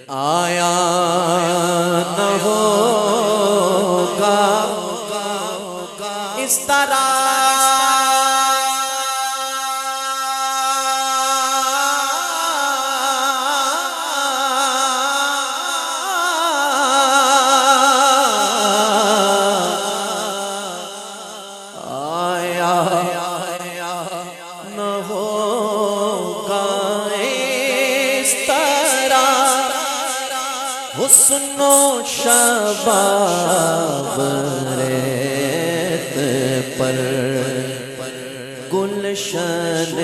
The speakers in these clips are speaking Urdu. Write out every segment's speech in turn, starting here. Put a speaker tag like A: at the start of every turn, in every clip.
A: آیا نہ ہوگا اس طرح حسن و شباب ریت پر گلشن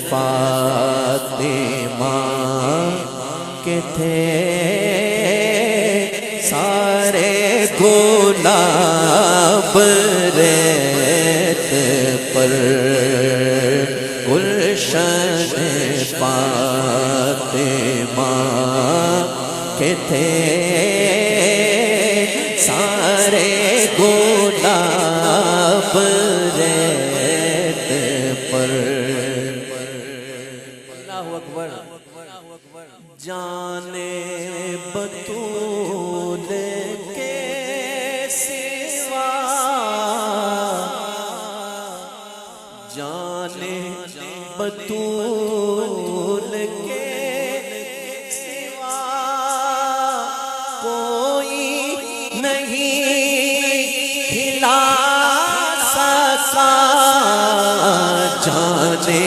A: فاطمہ کے تھے سارے گلاب ریت پر گلشن فاطمہ کے تھے سارے گلاب ریت پر اللہ اکبر جانے بطول کے سوا جانے بطول کے جانے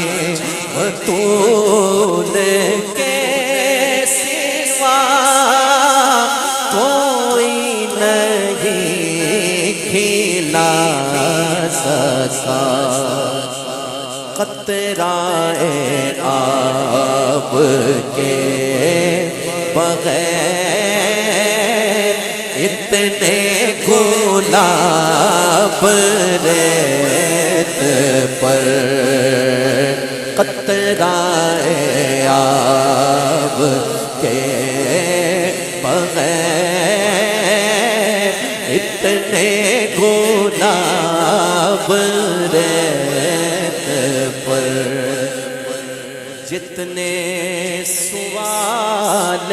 A: بطول کے سوا کوئی نہیں کھلا سکا قطرہ آب کے بغیر اتنے گلاب ریت پر قطرہ آب کے بغیر اتنے گلاب ریت پر جتنے سوال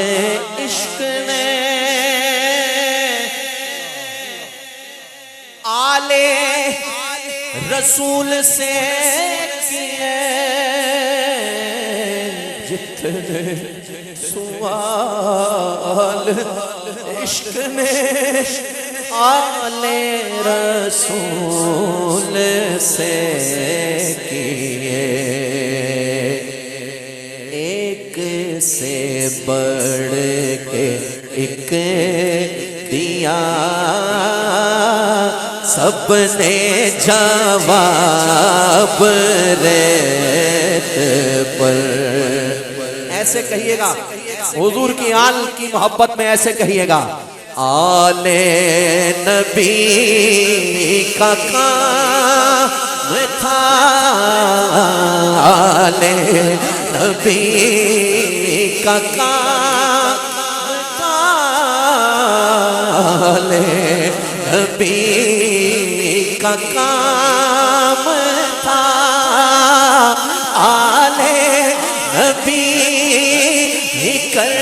A: عشق نے آلے رسول سے کیے جتنے سوال عشق نے آلے رسول سے کیے ایک سے بڑھ کے ایک دیا سب نے جواب ریت پر ایسے کہیے گا حضور کی آل کی محبت میں ایسے کہیے گا آل نبی کا کام تھا آل نبی کا کام تھا آل نبی کا کام تھا آل نبی کر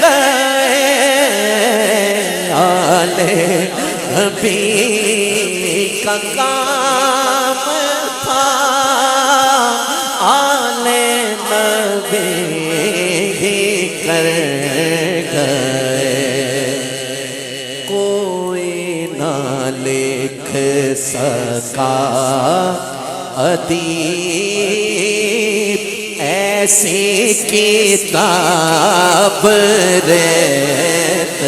A: گئے آل نبی کا کام تھا آل نبی کر گئے کوئی نہ لکھ سکا ادیب ایسی کتاب ریت